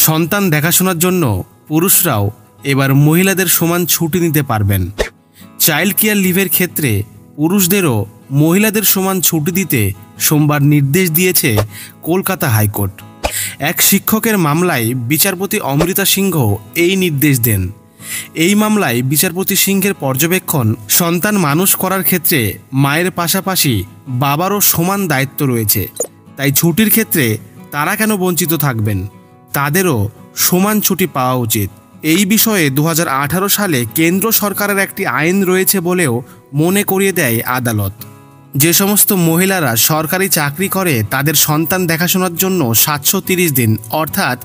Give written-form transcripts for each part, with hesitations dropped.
সন্তান দেখাশোনার জন্য পুরুষরাও এবার মহিলাদের সমান ছুটি নিতে পারবেন। চাইল্ড কেয়ার লিভের ক্ষেত্রে পুরুষদেরও মহিলাদের সমান ছুটি দিতে সোমবার নির্দেশ দিয়েছে কলকাতা হাইকোর্ট। এক শিক্ষকের মামলায় বিচারপতি অমৃতা সিংহ এই নির্দেশ দেন। এই মামলায় বিচারপতি সিংহের পর্যবেক্ষণ, সন্তান মানুষ করার ক্ষেত্রে মায়ের পাশাপাশি বাবারও সমান দায়িত্ব রয়েছে, তাই ছুটির ক্ষেত্রে তারা কেন বঞ্চিত থাকবেন, তাদেরও সমান ছুটি পাওয়া উচিত। এই বিষয়ে 2018 সালে কেন্দ্র সরকারের একটি আইন রয়েছে বলেও মনে করিয়ে দেয় আদালত। যে সমস্ত মহিলারা সরকারি চাকরি করে তাদের সন্তান দেখাশোনার জন্য 730 দিন অর্থাৎ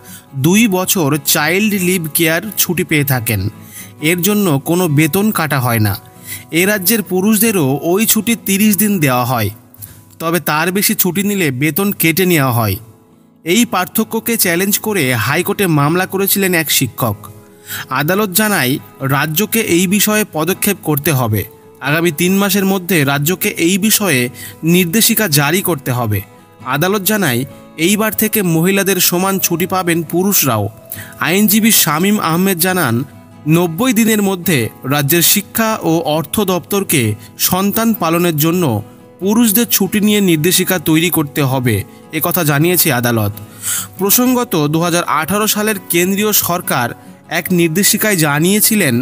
2 বছর চাইল্ড লিভ কেয়ার ছুটি পেয়ে থাকেন, এর জন্য কোনো বেতন কাটা হয় না। এ রাজ্যের পুরুষদেরও ওই ছুটি 30 দিন দেওয়া হয়, তবে তার বেশি ছুটি নিলে বেতন কেটে নেওয়া হয়। এই পার্থক্যকে চ্যালেঞ্জ করে হাইকোর্টে মামলা করেছিলেন এক শিক্ষক। আদালত জানায় রাজ্যকে এই বিষয়ে পদক্ষেপ করতে হবে। আগামী 3 মাসের মধ্যে রাজ্যকে এই বিষয়ে নির্দেশিকা জারি করতে হবে। আদালত জানায় এইবার থেকে মহিলাদের সমান ছুটি পাবেন পুরুষরাও। আইনজীবী শামীম আহমেদ জানান, 90 দিনের মধ্যে রাজ্যের শিক্ষা ও অর্থ দপ্তরকে সন্তান পালনের জন্য পুরুষদের ছুটি নিয়ে নির্দেশিকা তৈরি করতে হবে, একথা জানিয়েছে আদালত। প্রসঙ্গত 2018 সালের কেন্দ্রীয় সরকার এক নির্দেশিকায় জানিয়েছিলেন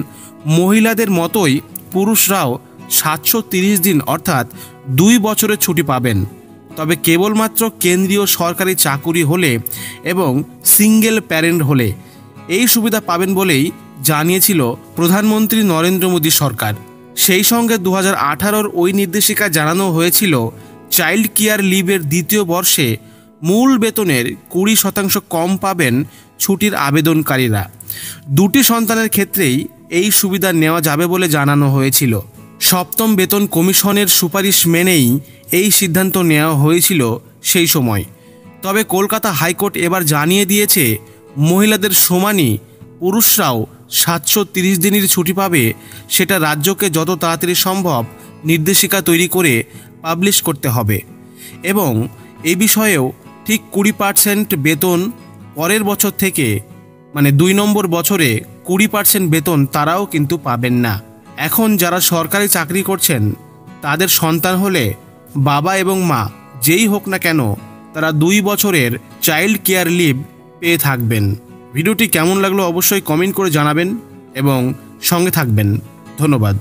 মহিলাদের মতোই পুরুষরাও 730 দিন অর্থাৎ 2 বছরের ছুটি পাবেন, তবে কেবলমাত্র কেন্দ্রীয় সরকারি চাকুরি হলে এবং সিঙ্গেল প্যারেন্ট হলে এই সুবিধা পাবেন বলেই জানিয়েছিল প্রধানমন্ত্রী নরেন্দ্র মোদী সরকার। সেই সঙ্গে 2018 ওই নির্দেশিকায় জানানো হয়েছিল চাইল্ড কেয়ার লিভের 2য় বর্ষে মূল বেতনের 20% কম পাবেন ছুটির আবেদনকারীরা। 2টি সন্তানের ক্ষেত্রেই এই সুবিধা নেওয়া যাবে বলে জানানো হয়েছিল। 7ম বেতন কমিশনের সুপারিশ মেনেই এই সিদ্ধান্ত নেওয়া হয়েছিল সেই সময়। তবে কলকাতা হাইকোর্ট এবার জানিয়ে দিয়েছে মহিলাদের সমানই পুরুষরাও 730 দিনের ছুটি পাবে, সেটা রাজ্যকে যত তাড়াতাড়ি সম্ভব নির্দেশিকা তৈরি করে পাবলিশ করতে হবে এবং এই বিষয়েও ঠিক 20% বেতন পরের বছর থেকে, মানে 2 নম্বর বছরে 20% বেতন তারাও কিন্তু পাবেন না। এখন যারা সরকারি চাকরি করছেন তাদের সন্তান হলে বাবা এবং মা যেই হোক না কেন তারা 2 বছরের চাইল্ড কেয়ার লিভ পেয়ে থাকবেন। ভিডিওটি কেমন লাগলো অবশ্যই কমেন্ট করে জানাবেন এবং সঙ্গে থাকবেন। ধন্যবাদ।